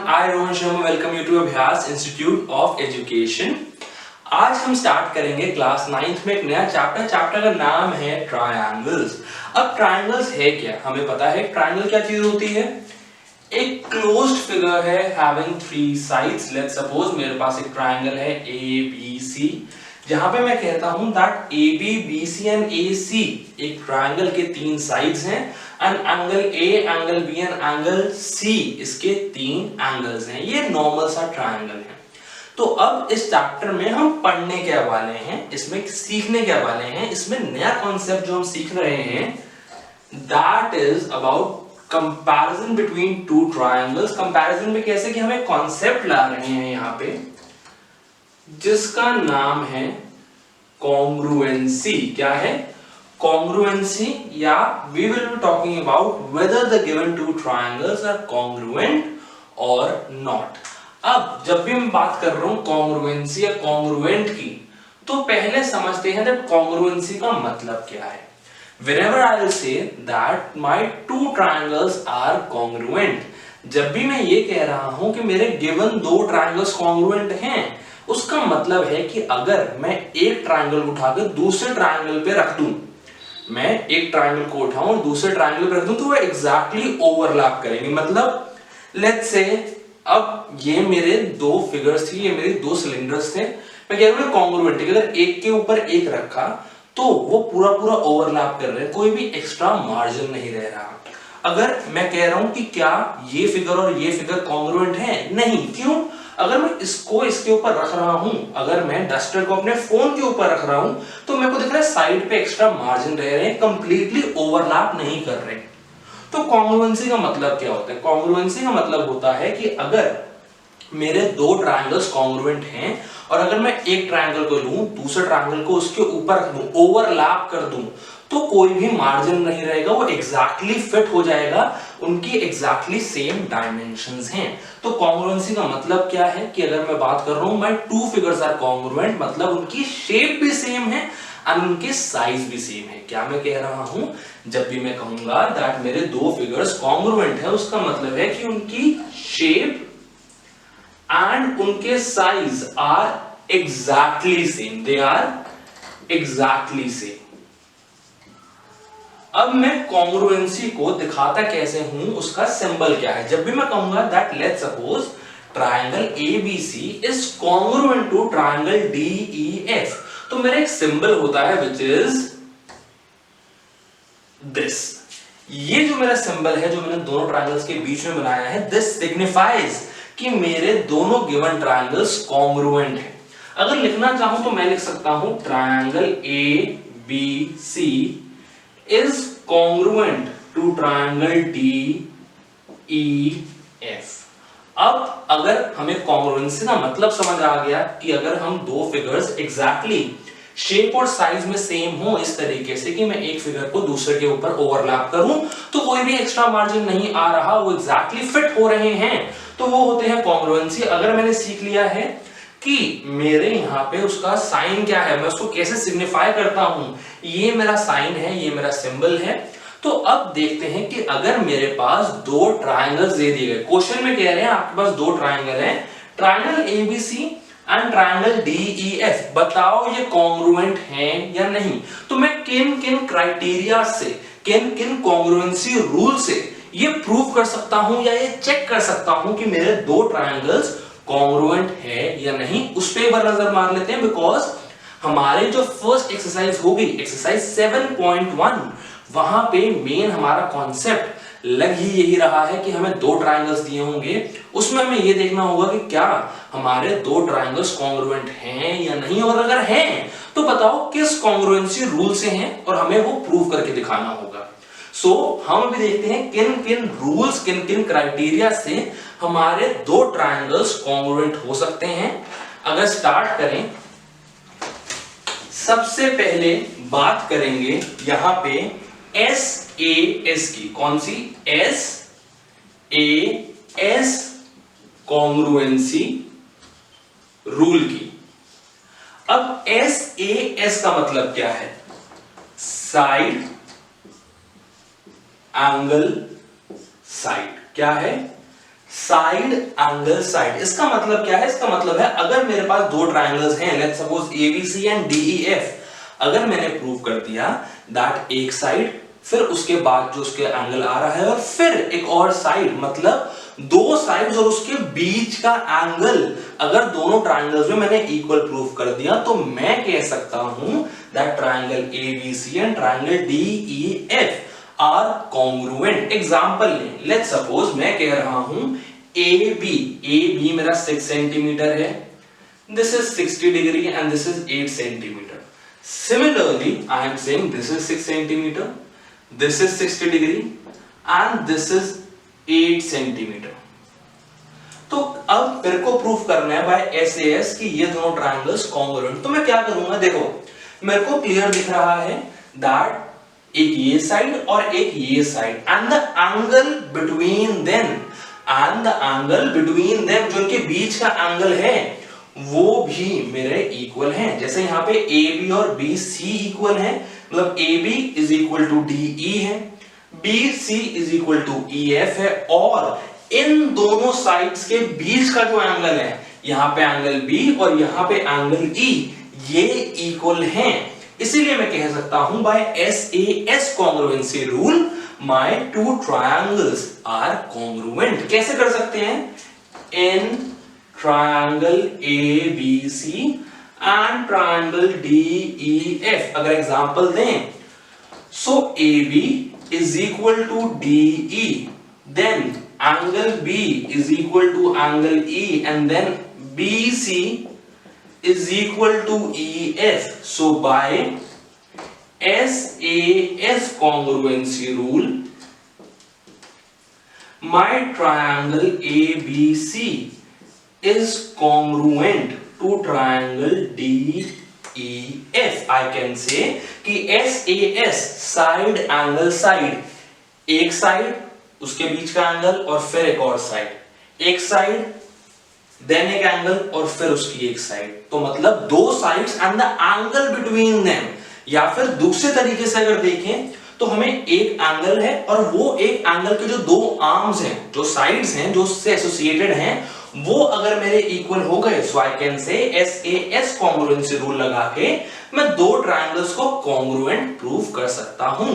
I Rohan Sharma welcome you to Abhyas institute of education. आज हम start करेंगे क्लास 9th में एक नया चैप्टर का नाम है ट्रायंगल्स। अब ट्रायंगल्स है क्या, हमें पता है ट्रायंगल क्या चीज होती है। एक क्लोज्ड फिगर है हैविंग 3 साइड्स। लेट्स सपोज मेरे पास एक ट्रायंगल है ABC, जहां पे मैं कहता हूं that AB, BC and AC एक ट्रायंगल के 3 साइड्स हैं and angle A, angle B and angle C इसके 3 एंगल्स हैं। ये नॉर्मल सा ट्रायंगल है। तो अब इस चैप्टर में हम पढ़ने क्या वाले हैं, इसमें सीखने क्या वाले हैं, इसमें नया कॉन्सेप्ट जो हम सीख रहे हैं that is about comparison between two triangles. Comparison में कैसे कि हम एक कॉन्सेप्ट ला रहे हैं यहां पे जिसका नाम है कॉन्ग्रुएंसी। क्या है कॉन्ग्रुएंसी, या we will be talking about whether the given two triangles are congruent or not. अब जब भी मैं बात कर रहा हूं कॉन्ग्रुएंसी या कॉन्ग्रुएंट की, तो पहले समझते हैं दैट कॉन्ग्रुएंसी का मतलब क्या है। Whenever I will say that my two triangles are congruent, जब भी मैं ये कह रहा हूं कि मेरे गिवन 2 ट्रायंगल्स कॉन्ग्रुएंट हैं, उसका मतलब है कि अगर मैं एक ट्रायंगल उठाकर दूसरे ट्रायंगल पे रख दूं, मैं एक ट्रायंगल को उठाऊं और दूसरे ट्रायंगल पे रख दूं, तो वो एग्जैक्टली ओवरलैप करेंगे। मतलब लेट्स से अब ये मेरे 2 फिगर्स थी, ये मेरे 2 सिलेंडर्स थे, मैं कह रहा हूं कॉन्ग्रुएंट है। अगर एक के ऊपर एक रखा तो वो पूरा ओवरलैप कर रहे हैं, कोई भी एक्स्ट्रा मार्जिन नहीं रह रहा। अगर मैं कह रहा हूं कि क्या ये फिगर और ये फिगर कॉन्ग्रुएंट है, नहीं। क्यों? अगर मैं इसको इसके ऊपर रख रहा हूं, अगर मैं डस्टर को अपने फोन के ऊपर रख रहा हूं, तो मेरे को दिख रहा है साइड पे एक्स्ट्रा मार्जिन रह रहे हैं, कंप्लीटली ओवरलैप नहीं कर रहे। तो कॉन्ग्रुएंसी का मतलब क्या होता है? कॉन्ग्रुएंसी का मतलब होता है कि अगर मेरे 2 ट्रायंगल्स कॉन्ग्रुएंट हैं और अगर मैं एक ट्रायंगल को लूं, दूसरे ट्रायंगल को उसके ऊपर रख दूं, ओवरलैप कर दूं, तो कोई भी मार्जिन नहीं रहेगा, वो एग्जैक्टली फिट हो जाएगा, उनकी एग्जैक्टली सेम डायमेंशंस हैं। तो कॉन्ग्रुएंसी का मतलब क्या है कि अगर मैं बात कर रहा हूं माय 2 फिगर्स आर कॉन्ग्रुएंट, मतलब उनकी शेप भी सेम है और उनके साइज भी सेम है। क्या मैं कह रहा हूं? जब भी मैं कहूंगा दैट मेरे 2 फिगर्स कॉन्ग्रुएंट है, उसका मतलब है कि उनकी शेप and उनके size are exactly same, they are exactly same. अब मैं कॉन्ग्रुएंसी को दिखाता कैसे हूं, उसका सिंबल क्या है। जब भी मैं कहूंगा that let's suppose triangle ABC is congruent to triangle DEF, तो मेरा एक सिंबल होता है विच इज दिस। ये जो मेरा सिंबल है, जो मैंने दोनों ट्रायंगल्स के बीच में बनाया है, दिस सिग्निफाइज कि मेरे दोनों गिवन ट्रायंगल्स कॉन्ग्रुएंट हैं। अगर लिखना चाहूं तो मैं लिख सकता हूं triangle ABC is congruent to triangle DEF। अब अगर हमें कॉन्ग्रुएंसी का मतलब समझ आ गया कि अगर हम 2 फिगर्स एग्जैक्टली शेप और साइज में सेम हो, इस तरीके से कि मैं एक फिगर को दूसरे के ऊपर ओवरलैप करूं तो कोई भी एक्स्ट्रा मार्जिन नहीं आ रहा, वो एग्जैक्टली फिट हो रहे हैं, तो वो होते हैं कॉन्ग्रुएंसी। अगर मैंने सीख लिया है कि मेरे यहाँ पे उसका साइन क्या है, मैं उसको कैसे सिग्निफाई करता हूं, ये मेरा साइन है, ये मेरा सिंबल है, तो अब देखते हैं कि अगर मेरे पास 2 ट्रायंगल्स दे दिए गए, क्वेश्चन में कह रहे हैं आपके पास 2 ट्रायंगल हैं, triangle ABC and triangle DEF, बताओ ये कॉन्ग्रुएंट हैं या नहीं। तो मैं किन किन क्राइटेरिया से, किन किन कॉन्ग्रुएंसी रूल से ये प्रूव कर सकता हूं या ये चेक कर सकता हूं कि मेरे 2 ट्रायंगल्स कॉन्ग्रुएंट है या नहीं, उस पे एक बार नजर मार लेते हैं। बिकॉज हमारे जो फर्स्ट एक्सरसाइज होगी, एक्सरसाइज 7.1, वहां पे मेन हमारा कॉन्सेप्ट लग ही यही रहा है कि हमें 2 ट्रायंगल्स दिए होंगे, उसमें हमें ये देखना होगा कि क्या हमारे 2 ट्रायंगल्स कॉन्ग्रुएंट हैं या नहीं, और अगर हैं तो बताओ किस कॉन्ग्रुएंसी रूल से हैं, और हमें वो प्रूव करके दिखाना होगा। सो हम अभी देखते हैं किन किन रूल्स, किन किन क्राइटेरिया से हमारे 2 ट्रायंगल्स कॉन्ग्रुएंट हो सकते हैं। अगर स्टार्ट करें, सबसे पहले बात करेंगे यहां पे SAS की, कौन सी? SAS कॉन्ग्रुएंसी रूल की। अब SAS का मतलब क्या है? Side angle side. क्या है? साइड एंगल साइड, इसका मतलब क्या है? इसका मतलब है अगर मेरे पास दो ट्रायंगल्स हैं, let's suppose ABC and DEF, अगर मैंने प्रूव कर दिया दैट एक साइड, फिर उसके बाद जो उसके एंगल आ रहा है, और फिर एक और साइड, मतलब दो साइड्स और उसके बीच का एंगल, अगर दोनों ट्रायंगल्स में मैंने इक्वल प्रूव कर दिया, तो मैं कह सकता हूं that triangle ABC and triangle DEF are congruent. Example लें, लेट्स सपोज मैं कह रहा हूं AB मेरा 6 सेंटीमीटर है, this is 60 degree and this is 8 centimeter. Similarly, I am saying this is 6 centimeter, this is 60 degree and this is 8 centimeter. तो अब मेरे को प्रूफ करना है बाय SAS कि ये दोनों ट्रायंगल्स कॉन्ग्रुएंट। तो मैं क्या करूंगा, देखो मेरे को क्लियर दिख रहा है दैट एक ये साइड और एक ये side, and the angle between them, जो इनके बीच का एंगल है वो भी मेरे इक्वल हैं। जैसे यहाँ पे AB और BC इक्वल हैं, मतलब AB is equal to DE है, BC is equal to EF है, और इन दोनों साइड्स के बीच का जो एंगल है, यहाँ पे एंगल B और यहाँ पे एंगल E, ये इक्वल हैं। इसीलिए मैं कह सकता हूं by SAS congruency rule my two triangles are congruent. कैसे कर सकते हैं? In triangle ABC and triangle DEF अगर एग्जांपल दें, so AB is equal to DE, then angle B is equal to angle E, and then BC is equal to EF. So by SAS congruency rule, my triangle ABC is congruent to triangle DEF. I can say कि SAS side angle side, एक side उसके बीच का angle और फिर एक और side, एक side then एक एंगल और फिर उसकी एक साइड, तो मतलब दो sides and the angle between them. या फिर दूसरे तरीके से अगर देखें तो हमें एक एंगल है और वो एक एंगल के जो दो आर्म्स हैं, जो साइड्स हैं, जो उससे एसोसिएटेड हैं, वो अगर मेरे इक्वल हो गए, so I can say SAS congruency rule लगा के मैं दो ट्रायंगल्स को कॉन्ग्रुएंट प्रूव कर सकता हूं।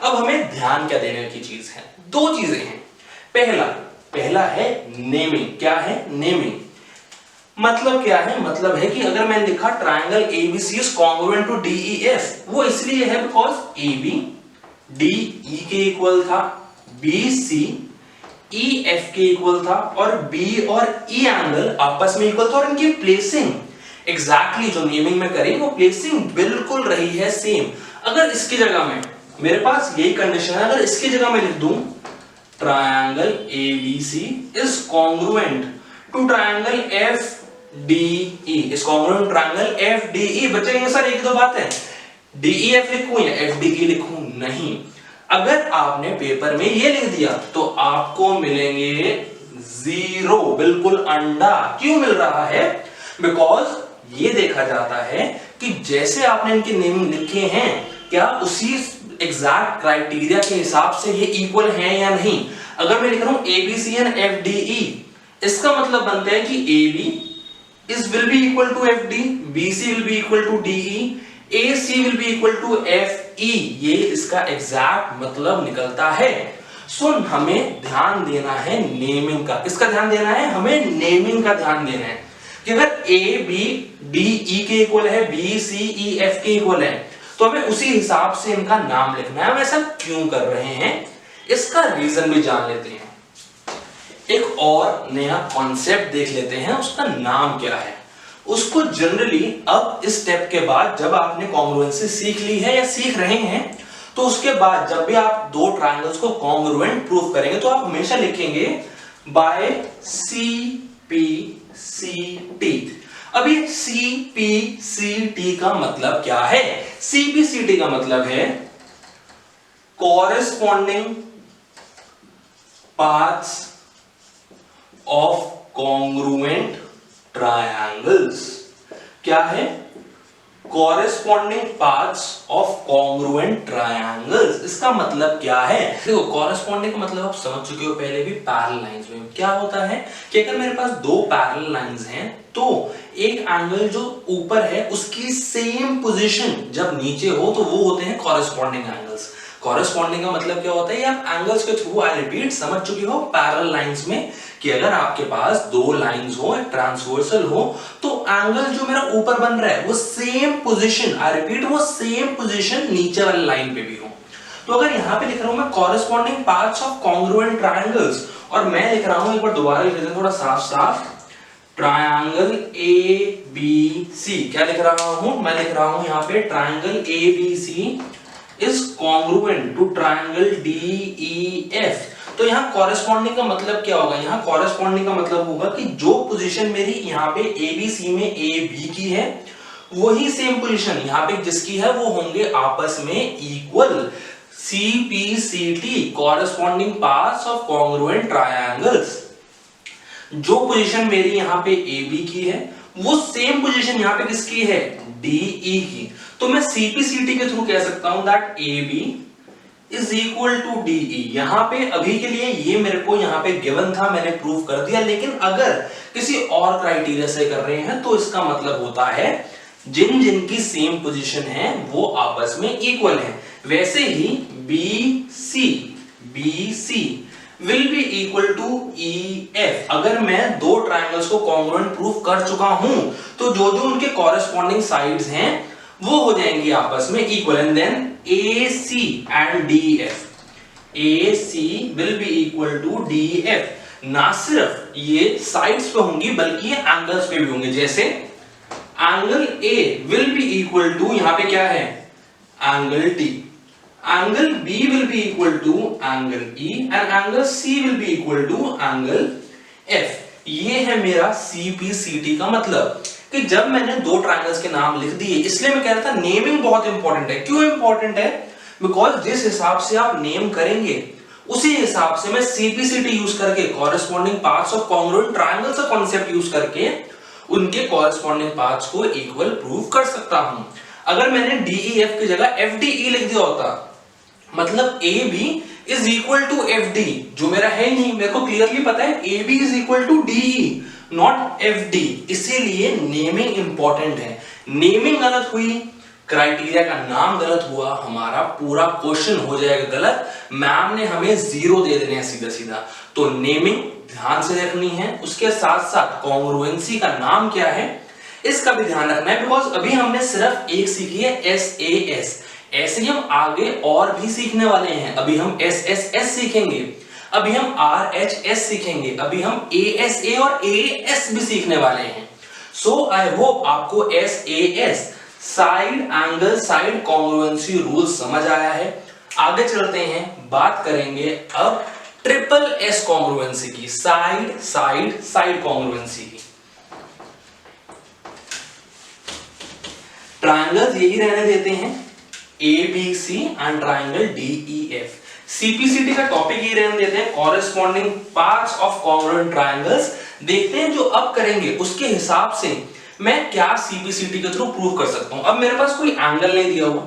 अब हमें ध्यान क्या देने की चीज है? दो चीजें हैं। पहला है नेमिंग। क्या है नेमिंग? मतलब क्या है? मतलब है कि अगर मैं लिखा triangle ABC is congruent to DEF, वो इसलिए है बिकॉज AB DE के इक्वल था, BC EF के इक्वल था, और B और E एंगल आपस में इक्वल था, और इनकी प्लेसिंग एग्जैक्टली जो नेमिंग में करी वो प्लेसिंग बिल्कुल रही है सेम। अगर इसकी जगह में मेरे पास यही कंडीशन है, अगर इसकी जगह में लिख दूं triangle ABC is congruent to triangle FDE, is congruent triangle FDE। बचेंगे सर एक दो बात है, DEF लिखूं या FDE लिखूं? नहीं। अगर आपने पेपर में ये लिख दिया तो आपको मिलेंगे 0, बिल्कुल अंडा। क्यों मिल रहा है? बिकॉज ये देखा जाता है कि जैसे आपने इनके नेम लिखे हैं, क्या उसी एग्जैक्ट क्राइटेरिया के हिसाब से ये इक्वल हैं या नहीं। अगर मैं लिख रहा हूं ABC एंड FDE, इसका मतलब बनता है कि AB will be equal to FD, BC will be equal to DE, AC will be equal to FE। ये इसका एग्जैक्ट मतलब निकलता है। सो हमें ध्यान देना है नेमिंग का। किसका ध्यान देना है? हमें नेमिंग का ध्यान देना है कि अगर ABDE के इक्वल है, BCEF के इक्वल है, तो हमें उसी हिसाब से इनका नाम लिखना है। हम ऐसा क्यों कर रहे हैं, इसका रीजन भी जान लेते हैं। एक और नया कॉन्सेप्ट देख लेते हैं, उसका नाम क्या है। उसको जनरली अब इस स्टेप के बाद, जब आपने कॉन्ग्रुएंसी सीख ली है या सीख रहे हैं, तो उसके बाद जब भी आप दो ट्रायंगल्स को कॉन्ग्रुएंट प्रूव करेंगे तो आप हमेशा लिखेंगे बाय CPCT। अब ये CPCT का मतलब क्या है? CPCT का मतलब है corresponding paths of congruent triangles. क्या है? Corresponding parts of congruent triangles. इसका मतलब क्या है? देखो कॉरेस्पॉन्डिंग का मतलब आप समझ चुके हो पहले भी, पैरेलल लाइंस में क्या होता है कि अगर मेरे पास दो पैरेलल लाइंस हैं तो एक एंगल जो ऊपर है उसकी सेम पोजीशन जब नीचे हो तो वो होते हैं कॉरेस्पॉन्डिंग एंगल्स। कॉरेस्पॉन्डिंग का मतलब क्या होता है? ये आप एंगल्स के थ्रू आई रिपीट समझ चुके हो पैरेलल लाइंस में कि अगर आपके पास दो लाइंस हो, ट्रांसवर्सल हो, तो एंगल जो मेरा ऊपर बन रहा है वो सेम पोजीशन, आई रिपीट वो सेम पोजीशन नीचे वाली लाइन पे भी हो। तो अगर यहां पे लिख रहा हूं मैं corresponding parts of congruent triangles, और मैं लिख रहा हूं, एक बार दोबारा लिख देते हैं थोड़ा साफ साफ, ट्रायंगल ए बी सी। क्या लिख रहा हूं? मैं लिख रहा हूं यहां पे triangle A B C is congruent to triangle DEF। तो यहाँ कॉरेस्पॉन्डिंग का मतलब क्या होगा? यहाँ कॉरेस्पॉन्डिंग का मतलब होगा कि जो पोजीशन मेरी यहाँ पे ABC में AB की है वही सेम पोजीशन यहाँ पे जिसकी है वो होंगे आपस में equal. CPCT corresponding parts of congruent triangles. जो पोजीशन मेरी यहाँ पे AB की है वो सेम पोजीशन यहाँ पे किसकी है? DE की। तो मैं CPCT के थ्रू कह सकता हूं that AB is equal to DE। यहां पे अभी के लिए ये मेरे को यहां पे गिवन था, मैंने प्रूव कर दिया, लेकिन अगर किसी और क्राइटेरिया से कर रहे हैं तो इसका मतलब होता है जिन जिनकी सेम पोजीशन है वो आपस में इक्वल है। वैसे ही BC will be equal to EF। अगर मैं दो ट्रायंगल्स को कॉन्ग्रुएंट प्रूव कर चुका हूं तो जो जो उनके कॉरेस्पॉन्डिंग साइड्स हैं वो हो जाएंगी आपस में equal, and then AC and DF, AC will be equal to DF। ना सिर्फ ये साइड्स पे होंगी बल्कि ये एंगल्स पे भी होंगे। जैसे angle A will be equal to, यहां पे क्या है? Angle T। Angle B will be equal to angle E and angle C will be equal to angle F। ये है मेरा CPCT का मतलब कि जब मैंने दो ट्रायंगल्स के नाम लिख दिए, इसलिए मैं कह रहा था नेमिंग बहुत इंपॉर्टेंट है। क्यों इंपॉर्टेंट है? बिकॉज जिस हिसाब से आप नेम करेंगे उसी हिसाब से मैं CPCT यूज करके, corresponding parts of congruent triangles का कांसेप्ट यूज करके उनके कॉरेस्पॉन्डिंग पार्ट्स को इक्वल प्रूव कर सकता हूं। अगर मैंने DEF की जगह FDE लिख दिया होता, मतलब AB is equal to FD, जो मेरा है नहीं, मेरे को क्लियरली पता है AB is equal to DE not FD। इसीलिए नेमिंग इंपॉर्टेंट है। नेमिंग गलत हुई, क्राइटेरिया का नाम गलत हुआ, हमारा पूरा क्वेश्चन हो जाएगा गलत, मैम ने हमें 0 दे देने हैं सीधा सीधा। तो नेमिंग ध्यान से रखनी है, उसके साथ साथ कॉन्ग्रुएंसी का नाम क्या है इसका भी ध्यान रखना है, बिकॉज अभी हमने सिर्फ एक सीखी है SAS। ऐसे ही हम आगे और भी सीखने वाले हैं। अभी हम SSS सीखेंगे, अभी हम RHS सीखेंगे, अभी हम ASA और AS भी सीखने वाले हैं। सो आई होप आपको SAS side angle side congruency rule समझ आया है। आगे चलते हैं, बात करेंगे अब ट्रिपल S कॉन्ग्रुएंसी की, साइड साइड साइड कॉन्ग्रुएंसी की। ट्रायंगल्स यही रहने देते हैं ABC and triangle DEF। CPCT का टॉपिक ही रहने देते हैं, corresponding parts of congruent triangles. देखते हैं जो अब करेंगे उसके हिसाब से मैं क्या CPCT के थ्रू प्रूव कर सकता हूं। अब मेरे पास कोई एंगल नहीं दिया हुआ,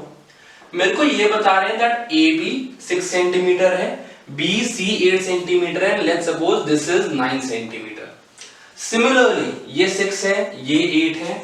मेरे को ये बता रहे हैं दैट AB 6 सेंटीमीटर है, BC 8 सेंटीमीटर है, let's suppose this is 9 centimetre. Similarly ये 6 है, ये 8 है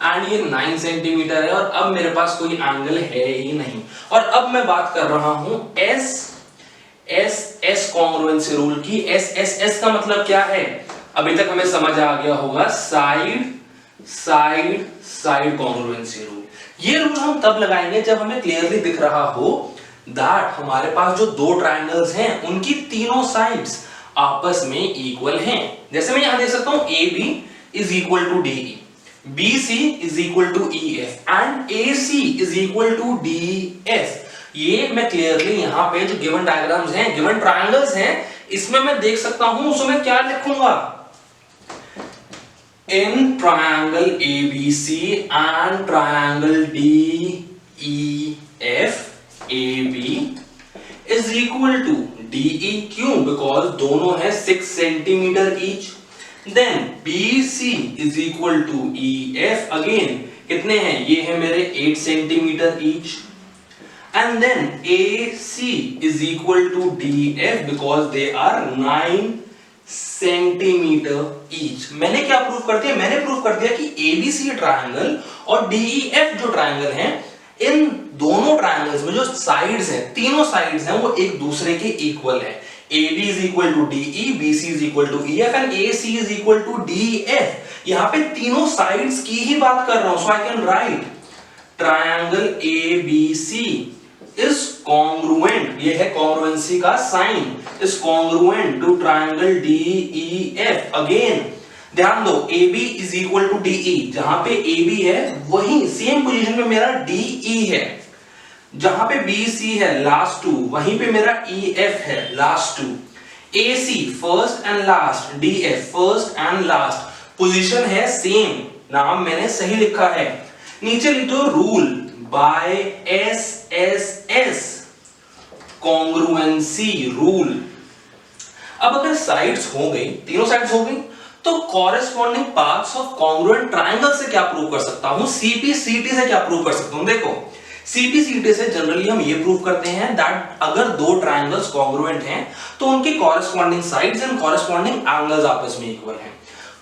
एंड ये 9 सेंटीमीटर है, और अब मेरे पास कोई एंगल है ही नहीं। और अब मैं बात कर रहा हूं SSS कॉन्ग्रुएंसी रूल की। SSS का मतलब क्या है? अभी तक हमें समझ आ गया होगा, side side side congruency rule. ये रूल हम तब लगाएंगे जब हमें क्लियरली दिख रहा हो दैट हमारे पास जो दो ट्रायंगल्स हैं उनकी तीनों साइड्स आपस में इक्वल हैं। जैसे मैं यहां देख सकता हूं AB is equal to DE, BC is equal to EF and AC is equal to DF। ये मैं क्लियरली यहाँ पे जो गिवन डायग्राम्स हैं, गिवन ट्रायंगल्स हैं, इसमें मैं देख सकता हूं। सो मैं क्या लिखूंगा? इन triangle ABC and triangle DEF, AB is equal to DE। क्यों? बिकॉज दोनों है 6 centimetre each. Then BC is equal to EF, again कितने हैं? ये है मेरे 8 centimetre each. And then AC is equal to DF because they are 9 centimetre each. मैंने क्या प्रूव कर दिया? मैंने प्रूव कर दिया कि ABC ट्रायंगल और DEF जो ट्रायंगल है, इन दोनों ट्रायंगल्स में जो साइड्स हैं, तीनों साइड्स हैं, वो एक दूसरे के इक्वल है। AB is equal to DE, BC is equal to EF and AC is equal to DF। यहाँ पे तीनों साइड्स की ही बात कर रहा हूं, so I can write triangle ABC is congruent, ये है congruency का sign, is congruent to triangle DEF। Again ध्यान दो, AB is equal to DE, जहां पे AB है वही सेम पोजीशन पे मेरा DE है, जहां पे BC है लास्ट टू वहीं पे मेरा EF है last two. AC first and last, DF first and last, position है सेम, नाम मैंने सही लिखा है। नीचे लिख दो rule by SSS, congruency rule. अब अगर साइड्स हो गई, तीनों साइड्स हो गई, तो corresponding parts of congruent triangle से क्या प्रूव कर सकता हूं? CPCT से क्या प्रूव कर सकता हूं? देखो CPCT से जनरली हम ये प्रूव करते हैं दैट अगर दो ट्रायंगल्स कॉन्ग्रुएंट हैं तो उनके corresponding sides and corresponding angles आपस में इक्वल हैं।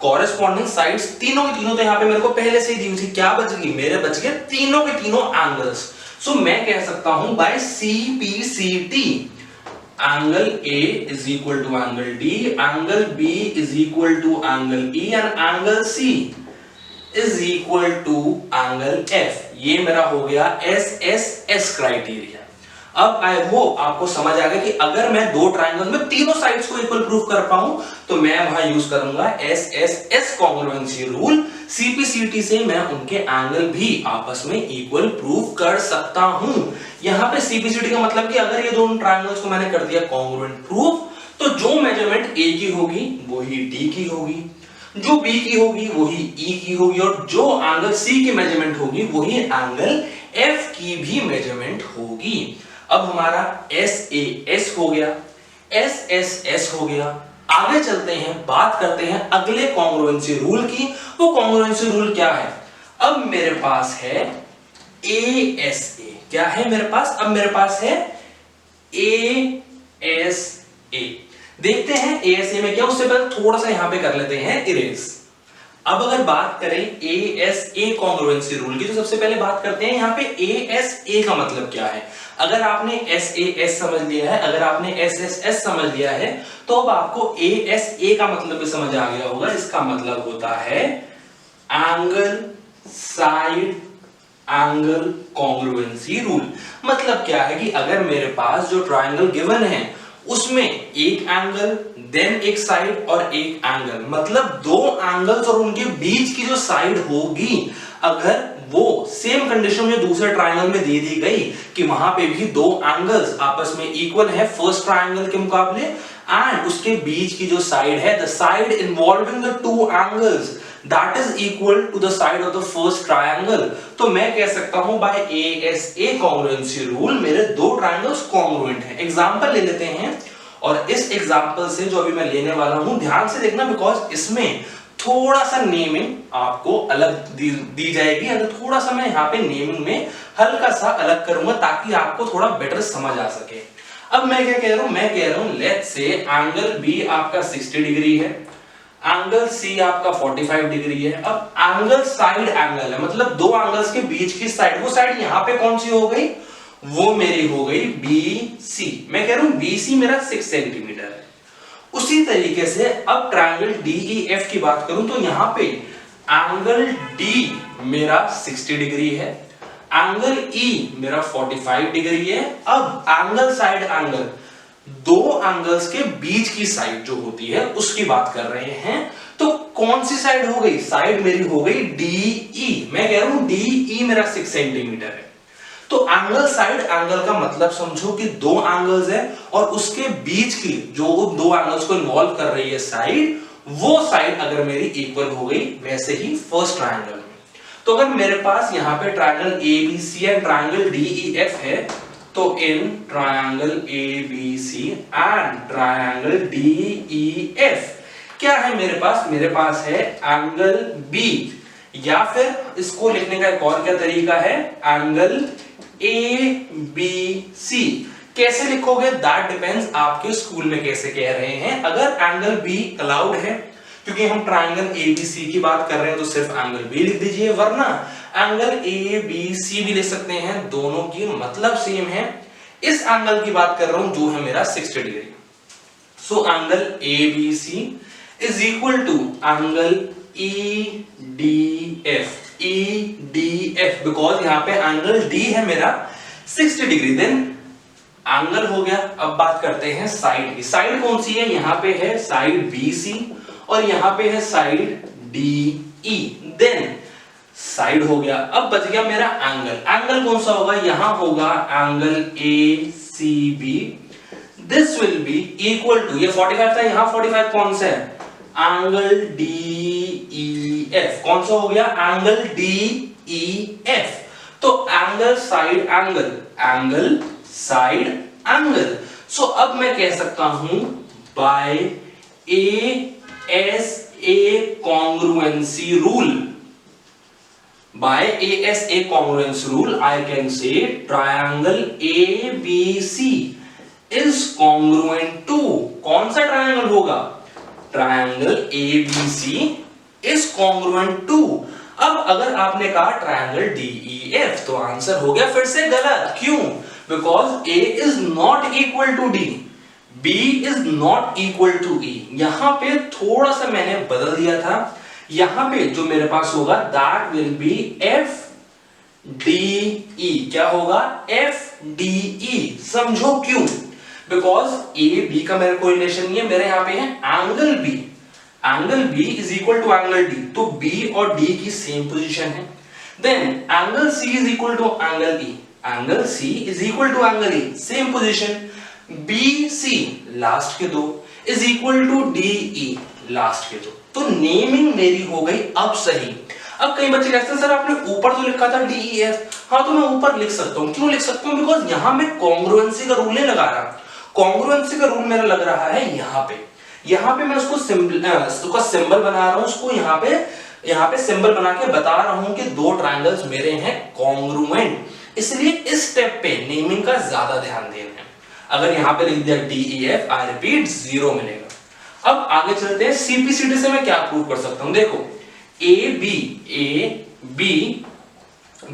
कॉरेस्पॉन्डिंग साइड्स तीनों के तीनों तो यहाँ पे मेरे को पहले से ही दी हुई थी, क्या बच गई? मेरे बच गए तीनों के तीनों एंगल्स। सो मैं कह सकता हूं by CPCT angle A is equal to angle D, angle B is equal to angle E and angle C is equal to angle F। ये मेरा हो गया SSS क्राइटेरिया। अब आई होप आपको समझ आ गया कि अगर मैं दो ट्रायंगल्स में तीनों साइड्स को इक्वल प्रूव कर पाऊं तो मैं वहां यूज करूंगा SSS कॉन्ग्रुएंसी रूल। CPCT से मैं उनके एंगल भी आपस में इक्वल प्रूव कर सकता हूं। यहां पे CPCT का मतलब कि अगर ये दोनों ट्रायंगल्स को मैंने कर दिया कॉन्ग्रुएंट प्रूफ, तो जो मेजरमेंट A की होगी वही D की होगी, जो B की होगी वही E की होगी, और जो एंगल C की मेजरमेंट होगी वही एंगल F की भी मेजरमेंट होगी। अब हमारा SAS हो गया, SSS हो गया। आगे चलते हैं, बात करते हैं अगले कॉन्ग्रुएंसी रूल की। वो कॉन्ग्रुएंसी रूल क्या है? अब मेरे पास है ASA। क्या है मेरे पास? अब मेरे पास है ASA। देखते हैं ASA में क्या, उससे पहले थोड़ा सा यहां पे कर लेते हैं इरेज। अब अगर बात करें ASA कॉन्ग्रुएंसी रूल की, तो सबसे पहले बात करते हैं यहाँ पे ASA का मतलब क्या है। अगर आपने SAS समझ लिया है, अगर आपने SSS समझ लिया है, तो अब आपको ASA का मतलब भी समझ आ गया होगा। इसका मतलब होता है angle side angle congruency rule. मतलब क्या है कि अगर मेरे पास जो ट्रायंगल गिवन है उसमें एक एंगल, देन एक साइड और एक एंगल, मतलब दो एंगल्स और उनके बीच की जो साइड होगी, अगर वो सेम कंडीशन में दूसरे ट्रायंगल में दे दी गई कि वहां पे भी दो एंगल्स आपस में इक्वल है फर्स्ट ट्रायंगल के मुकाबले, एंड उसके बीच की जो साइड है, the side involving the two angles that is equal to the side of the first triangle, तो मैं कह सकता हूं by ASA congruency rule मेरे दो ट्रायंगल्स कॉन्ग्रुएंट हैं। एग्जांपल ले लेते हैं, और इस एग्जांपल से जो अभी मैं लेने वाला हूं ध्यान से देखना, बिकॉज इसमें थोड़ा सा नेमिंग आपको अलग दी जाएगी। अगर थोड़ा सा मैं यहाँ पे नेमिंग में हल्का सा अलग करूंगा ताकि आपको थोड़ा बेटर समझ आ सके। अब मैं क्या कह रहा हूं? मैं कह रहा हूं लेट्स से एंगल B आपका 60 डिग्री है, एंगल C आपका 45 डिग्री है। अब एंगल साइड एंगल है, मतलब दो एंगल्स के बीच की साइड, वो साइड यहां पे कौन सी हो गई? वो मेरी हो गई BC। मैं कह रहा हूं BC मेरा 6 सेंटीमीटर है। उसी तरीके से अब ट्रायंगल DEF की बात करूं तो यहां पे एंगल D मेरा 60 डिग्री है, एंगल E मेरा 45 डिग्री है। अब एंगल साइड एंगल, दो एंगल्स के बीच की साइड जो होती है उसकी बात कर रहे हैं, तो कौन सी साइड हो गई? साइड मेरी हो गई DE। मैं कह रहा हूं DE मेरा 6 सेंटीमीटर है। तो एंगल साइड एंगल का मतलब समझो कि दो एंगल्स है और उसके बीच की जो दो एंगल्स को इन्वॉल्व कर रही है साइड, वो साइड अगर मेरी इक्वल हो गई, वैसे ही फर्स्ट ट्रायंगल में। तो अगर मेरे पास यहाँ पे triangle ABC and triangle DEF है, तो इन triangle ABC and triangle DEF क्या है मेरे पास? मेरे पास है एंगल B या फिर इसको लिखने का एक और क्या तरीका है, एंगल ABC। कैसे लिखोगे दैट डिपेंड्स आपके स्कूल में कैसे कह रहे हैं। अगर एंगल बी अलाउड है, क्योंकि हम ट्रायंगल ABC की बात कर रहे हैं, तो सिर्फ एंगल बी लिख दीजिए, वरना एंगल ABC भी लिख सकते हैं, दोनों की मतलब सेम है। इस एंगल की बात कर रहा हूं जो है मेरा 60 degree. So angle ABC is equal to angle EDF because यहां पे एंगल D है मेरा 60 डिग्री। देन एंगल हो गया। अब बात करते हैं साइड की। साइड कौन सी है, यहां पे है साइड BC और यहां पे है साइड DE। देन साइड हो गया। अब बच गया मेरा एंगल। एंगल कौन सा होगा, यहां होगा angle ACB। This will be equal to, ये 45 था, यहां 45 कौन सा है, एंगल DEF। कौन सा हो गया, एंगल DEF। तो angle side angle, angle side angle. So अब मैं कह सकता हूं by ASA congruency rule, by ASA congruency rule I can say triangle ABC is congruent to, कौन सा ट्रायंगल होगा, triangle ABC is congruent to। अब अगर आपने कहा ट्रायंगल DEF तो आंसर हो गया फिर से गलत। क्यों, because A is not equal to D, B is not equal to E। यहां पे थोड़ा सा मैंने बदल दिया था, यहां पे जो मेरे पास होगा दैट विल बी FDE। क्या होगा, FDE। समझो क्यों, बिकॉज A B का मेरा कोई रिलेशन नहीं है, मेरे यहां पे है angle B। Angle B is equal to angle D, तो B और D की सेम पोजीशन है। Then angle C is equal to angle E, angle C is equal to angle E, same position. BC last के दो is equal to DE last के दो। तो naming मेरी हो गई अब सही। अब कई बच्चे कहते हैं सर आपने ऊपर तो लिखा था DEF, हाँ तो मैं ऊपर लिख सकता हूं। क्यों लिख सकता हूं, बिकॉज यहां मैं कॉन्ग्रुएंसी का रूल नहीं लगा रहा। कॉन्ग्रुएंसी का रूल मेरा लग रहा है यहां पे मैं उसको सिंबल बना रहा हूं, उसको यहां पे सिंबल बना के बता रहा हूं कि दो ट्रायंगल्स मेरे हैं कॉन्ग्रुएंट, इसलिए इस स्टेप पे नेमिंग का ज्यादा ध्यान देना है। अगर यहां पे लिख दिया DEF, आई रिपीट 0 मिलेगा। अब आगे चलते हैं, CPCD से मैं क्या प्रूव कर सकता हूं, देखो AB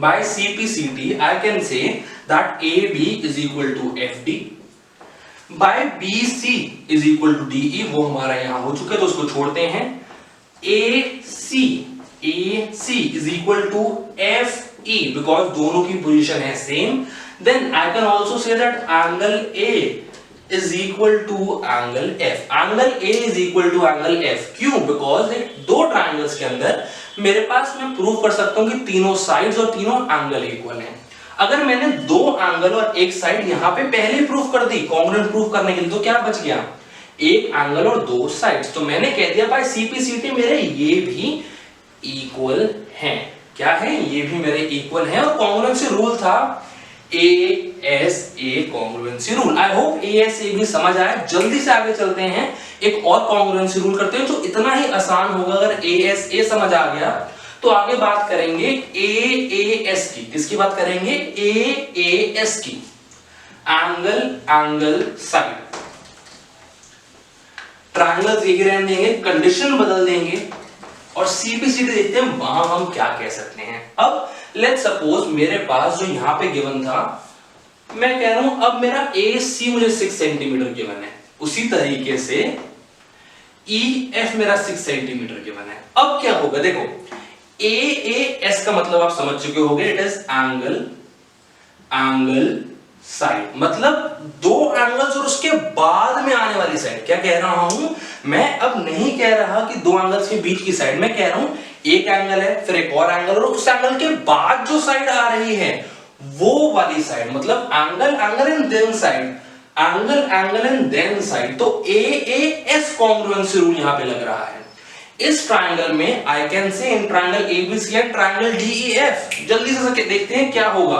by CPCD I can say that AB is equal to FD by BC is equal to DE, वो हमारा यहां हो चुका है तो उसको छोड़ते हैं। AC is equal to FE because दोनों की पोजीशन है same. Then I can also say that angle A is equal to angle F, angle A is equal to angle F। क्यों, because दो ट्रायंगल्स के अंदर मेरे पास मैं प्रूव कर सकता हूं कि तीनों साइड्स और तीनों एंगल इक्वल हैं। अगर मैंने दो एंगल और एक साइड यहां पे पहले प्रूफ कर दी कॉन्ग्रुएंट प्रूफ करने के लिए, तो क्या बच गया, एक एंगल और दो साइड्स। तो मैंने कह दिया बाय CPCD मेरे ये भी इक्वल हैं। क्या है, ये भी मेरे इक्वल हैं। और कॉन्ग्रुएंसी रूल था ASA congruency rule. I hope ASA भी समझ आया। जल्दी से आगे चलते हैं, एक और कॉन्ग्रुएंसी रूल करते हैं जो इतना ही आसान होगा। अगर ASA समझ आ गया तो आगे बात करेंगे AAS की। किसकी बात करेंगे, AAS की, एंगल साइड। ट्रायंगल्स यही रहने देंगे, कंडीशन बदल देंगे और CPCD देखते हैं वहां हम क्या कह सकते हैं। अब लेट्स सपोज मेरे पास जो यहां पे गिवन था, मैं कह रहा हूं अब मेरा AC मुझे 6 सेंटीमीटर गिवन है, उसी तरीके से EF मेरा 6 सेंटीमीटर गिवन है। अब क्या होगा, देखो AAS का मतलब आप समझ चुके होंगे, इट इज एंगल साइड, मतलब दो एंगल्स और उसके बाद में आने वाली साइड। क्या कह रहा हूं मैं, अब नहीं कह रहा कि दो एंगल्स के बीच की साइड, मैं कह रहा हूं एक एंगल है फिर एक और एंगल और उस एंगल के बाद जो साइड आ रही है वो वाली साइड, मतलब angle and then side, angle and then side. तो AAS कॉन्ग्रुएंसी रूल यहां पे लग रहा है। इस ट्रायंगल में आई कैन से इन triangle ABC and triangle DEF। जल्दी से देखते हैं क्या होगा।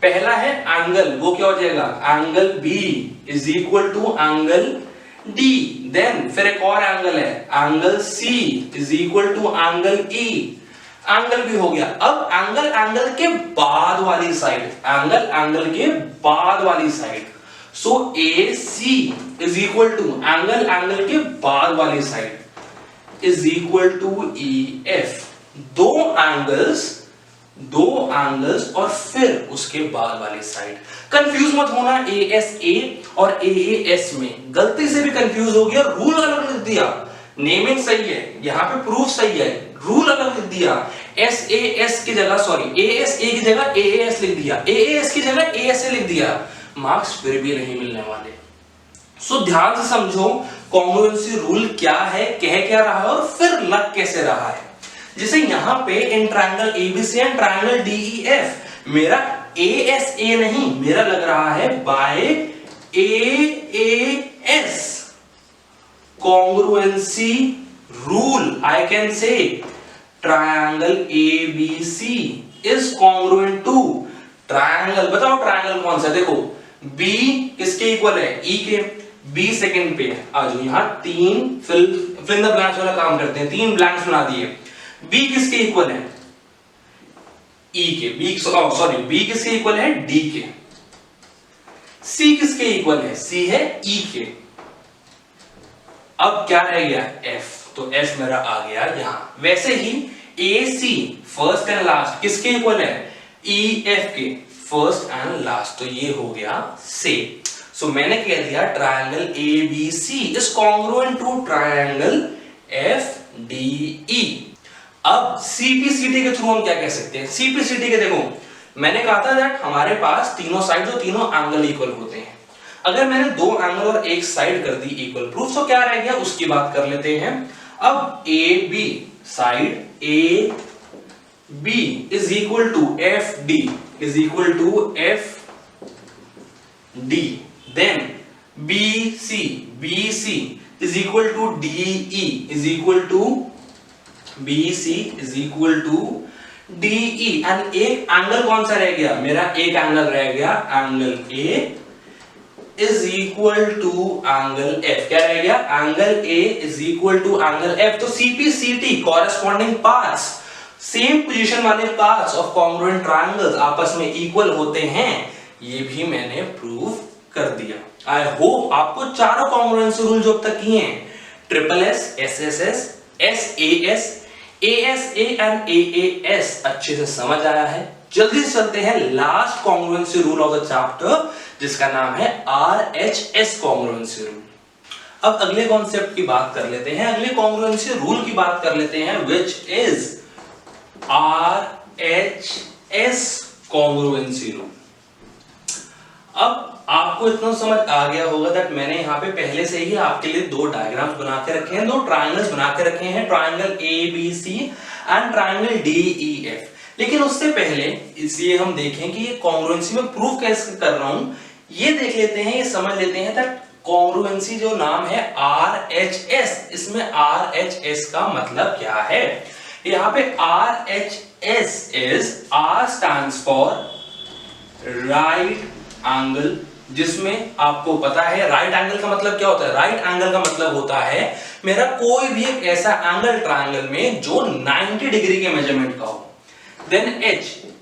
पहला है एंगल, वो क्या हो जाएगा, angle B is equal to angle D। Then फिर एक और एंगल है, angle C is equal to angle E। Angle भी हो गया। अब एंगल एंगल के बाद वाली साइड, एंगल एंगल के बाद वाली side, so A C is equal to angle angle के बाद वाली side is equal to E F. दो एंगल्स और फिर उसके बाद वाली साइड। कंफ्यूज मत होना ए एस ए और ए एस में, गलती से भी कंफ्यूज हो गया, रूल अलग लिख दिया। नेमिंग सही है, यहां पे प्रूफ सही है, रूल अलग लिख दिया। एस ए एस की जगह सॉरी ए एस ए की जगह ए एस लिख दिया, ए एस की जगह ए एस ए लिख दिया, मार्क्स फिर भी नहीं मिलने वाले। सो ध्यान से समझो कॉन्ग्रुएंसी रूल क्या है, कह क्या रहा है और फिर लग कैसे रहा है। जैसे यहां पे in triangle ABC and triangle DEF मेरा ए एस ए नहीं, मेरा लग रहा है by A S. Congruency rule I can say triangle ABC is congruent to triangle, बताओ ट्रायंगल कौन सा, देखो बी किसके इक्वल है, ई के, बी सेकंड पे आ जाओ, यहां तीन फिल इन द ब्लैंक्स वाला काम करते हैं, तीन ब्लैंक्स बना दिए। बी किसके इक्वल है, ई के, बी सॉरी बी किसके इक्वल है, डी के। सी किसके इक्वल है, सी है ई के। अब क्या रह गया, एफ, तो एफ मेरा आ गया यहां। वैसे ही A C first and last किसके इक्वल है, ई एफ के फर्स्ट एंड लास्ट, तो ये हो गया से। सो मैंने कह दिया triangle A B C is congruent to triangle F D E. अब सीपीसीटी के थ्रू हम क्या कह सकते हैं, सीपीसीटी के देखो मैंने कहा था दैट हमारे पास तीनों साइड जो तीनों एंगल इक्वल होते हैं। अगर मैंने दो एंगल और एक साइड कर दी इक्वल, प्रूफ तो क्या रह गया उसकी बात कर लेते हैं। अब A B side A B is equal to F D is equal to F D, then B C is equal to D E is equal to BC is equal to DE and एक angle कौन सा रह गया, मेरा एक angle रह गया angle A is equal to angle F। क्या रह गया, angle A is equal to angle F। तो CPCT corresponding parts, same position वाले पार्ट्स ऑफ कॉन्ग्रुएंट ट्रायंगल्स आपस में इक्वल होते हैं, ये भी मैंने प्रूव कर दिया। आई होप आपको चारों कॉन्ग्रुएंसी रूल जो अब तक किए हैं, triple S, S S S, S A S, ASA and AAS अच्छे से समझ आया है। जल्दी से चलते हैं last congruency rule of the chapter जिसका नाम है RHS कॉन्ग्रुएंसी रूल। अब अगले कॉन्सेप्ट की बात कर लेते हैं, अगले कॉन्ग्रुएंसी रूल की बात कर लेते हैं which is RHS congruency rule. अब आपको इतना समझ आ गया होगा दैट मैंने यहाँ पे पहले से ही आपके लिए दो डायग्राम्स बना के रखे हैं, दो ट्रायंगल्स बना के रखे हैं, triangle ABC and triangle DEF। लेकिन उससे पहले इसलिए हम देखें कि ये कॉन्ग्रुएंसी में प्रूफ कैसे कर रहा हूं, ये देख लेते हैं, ये समझ लेते हैं दैट कॉन्ग्रुएंसी जो नाम है RHS, इसमें RHS का मतलब क्या है। यहाँ पे RHS is R stands for right angle, जिसमें आपको पता है राइट एंगल का मतलब क्या होता है, राइट एंगल का मतलब होता है मेरा कोई भी एक ऐसा एंगल ट्रायंगल में जो 90 डिग्री के मेजरमेंट का हो। Then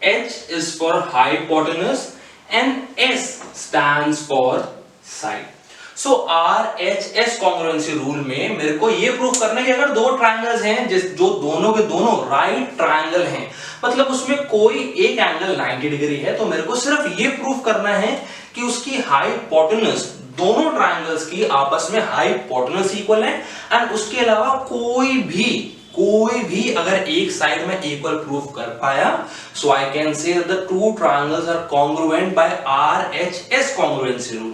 H is for hypotenuse and S stands for side. So RHS congruency rule में मेरे को ये प्रूफ करना है कि अगर दो ट्रायंगल्स हैं जो दोनों के दोनों राइट ट्रायंगल हैं, मतलब उसमें कोई एक एंगल 90 डिग्री है, तो मेरे को सिर्फ ये प्रूफ करना है कि उसकी हाइपोटेनस, दोनों ट्रायंगल्स की आपस में हाइपोटेनस इक्वल है एंड उसके अलावा कोई भी अगर एक साइड में इक्वल प्रूफ कर पाया, so I can say the two triangles are congruent by RHS congruency rule.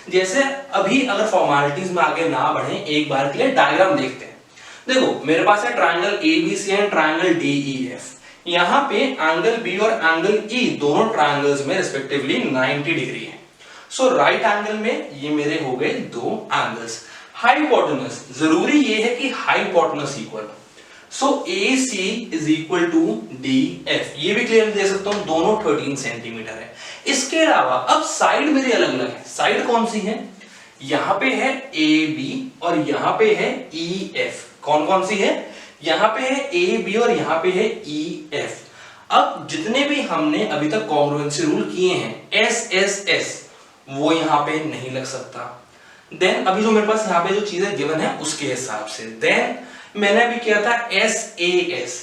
जैसे अभी अगर फॉर्मेलिटीज में आगे ना बढ़े, एक बार के लिए डायग्राम देखते हैं। देखो मेरे पास है triangle ABC and triangle DEF। यहां पे एंगल B और एंगल E दोनों ट्रायंगल्स में रिस्पेक्टिवली 90 डिग्री है। सो राइट एंगल में ये मेरे हो गए दो एंगल्स। हाइपोटेनस, जरूरी ये है कि hypotenuse equal, so AC is equal to DF। ये भी क्लियर दे सकता हूं, दोनों 13 सेंटीमीटर है। इसके अलावा अब साइड मेरी अलग अलग है। साइड कौन सी है, यहां पे है AB और यहां पे है EF। कौन कौन सी है, यहाँ पे है ए बी और यहाँ पे है ई एफ। अब जितने भी हमने अभी तक कॉन्ग्रुएंसी रूल किए हैं एस एस एस, वो यहाँ पे नहीं लग सकता। देन अभी जो मेरे पास यहाँ पे जो चीजें गिवन है उसके हिसाब से, देन मैंने अभी किया था S A S,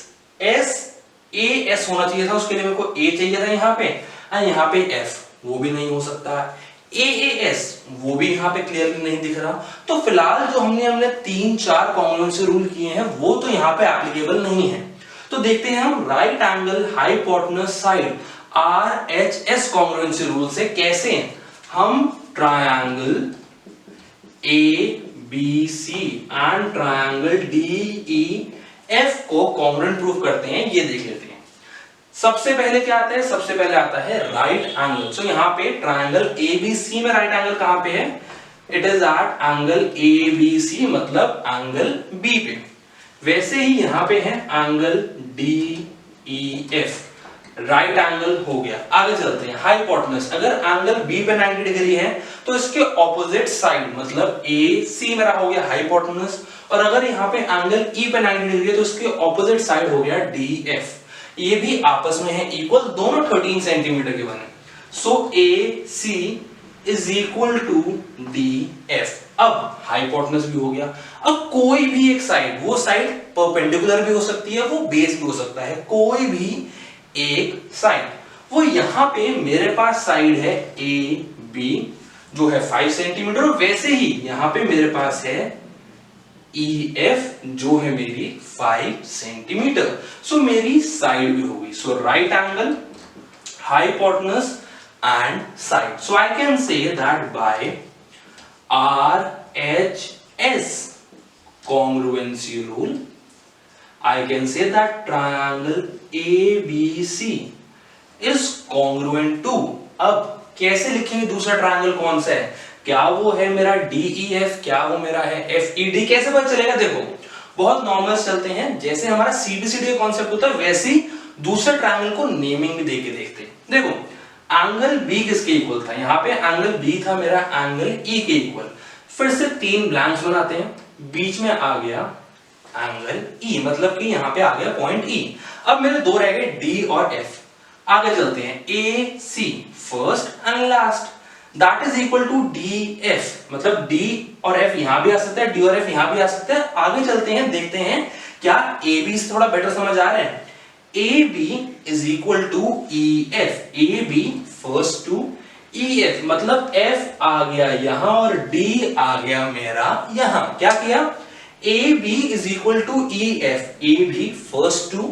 S A S होना चाहिए था, उसके लिए मेरे को ए चाहिए था यहाँ पे, और यहाँ पे एफ, वो भी नहीं हो सकता। ए ए एस, वो भी यहाँ पे क्लियरली नहीं दिख रहा। तो फिलहाल जो हमने 3-4 कॉन्ग्रुएंसी रूल किए हैं वो तो यहाँ पे एप्लीकेबल नहीं है। तो देखते हैं हम right angle hypotenuse side R H S congruency rule से कैसे हम triangle A B C and triangle D E F को कॉन्ग्रुएंट प्रूव करते हैं, ये देख लेते हैं। सबसे पहले क्या आता है, सबसे पहले आता है राइट एंगल। सो यहाँ पे ट्रायंगल ए बी सी में राइट एंगल कहां पे है, it is at angle A B C, मतलब एंगल बी पे। वैसे ही यहाँ पे है angle D E F, right angle हो गया। आगे चलते हैं हाइपोटेन्यूज, अगर एंगल बी पे 90 डिग्री है तो इसके ऑपोजिट साइड मतलब ए सी मेरा हो गया हाइपोटेन्यूज, और अगर यहाँ पे एंगल ई पे 90 डिग्री है तो इसके ऑपोजिट साइड हो गया डी एफ। ये भी आपस में है इक्वल, दोनों 13 सेंटीमीटर के बने। So A C is equal to D F. अब हाइपोटेन्यूज भी हो गया। अब कोई भी एक साइड, वो साइड परपेंडिकुलर भी हो सकती है, वो बेस भी हो सकता है, कोई भी एक साइड, वो यहां पे मेरे पास साइड है ए बी जो है 5 सेंटीमीटर, और वैसे ही यहां पे मेरे पास है ई एफ जो है मेरी 5 सेंटीमीटर। सो मेरी साइड भी होगी। So right angle hypotenuse and side. So I can say that by R H S congruency rule I can say that triangle ABC is congruent to। अब कैसे लिखेंगे दूसरा ट्रायंगल कौन सा है, क्या वो है मेरा DEF, क्या वो मेरा है FED, कैसे पता चलेगा? देखो बहुत नॉर्मल चलते हैं, जैसे हमारा CBCD का कॉन्सेप्ट होता है वैसे ही दूसरे ट्रायंगल को नेमिंग भी देके देखते हैं। देखो एंगल B किसके इक्वल था, यहाँ पे एंगल B था मेरा एंगल E के इक्वल। फिर से 3 ब्लैंक्स बनाते हैं, बीच में आ गया एंगल E, मतलब कि यहाँ पे आ गया पॉइंट E। अब मेरे दो रह गए D और F। आगे चलते हैं AC first and last, that is equal to DF, मतलब D और F यहाँ भी आ सकता है, D और F यहाँ भी आ सकता है। आगे चलते हैं, देखते हैं क्या AB से थोड़ा बेटर समझ आ रहा है। AB is equal to EF, AB first to EF, मतलब F आ गया यहां और D आ गया मेरा यहां। क्या किया, AB is equal to EF, AB first to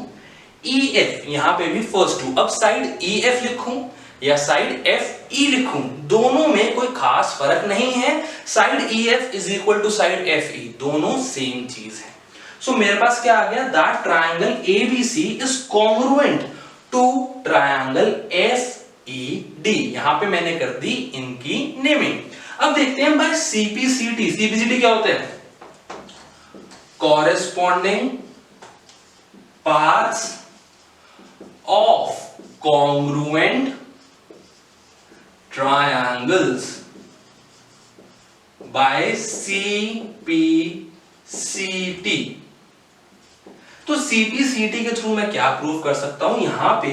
EF, यहां पे भी फर्स्ट टू। अब साइड EF लिखूं या साइड FE लिखूं, दोनों में कोई खास फर्क नहीं है। Side EF is equal to side FE, दोनों सेम चीज है। सो मेरे पास क्या आ गया, that triangle ABC is congruent to triangle FED। यहां पे मैंने कर दी इनकी नेमिंग। अब देखते हैं बाय CPCT। CPCT क्या होता है, corresponding parts of congruent triangles by CPCT। तो CPCT के थ्रू मैं क्या प्रूव कर सकता हूं, यहां पे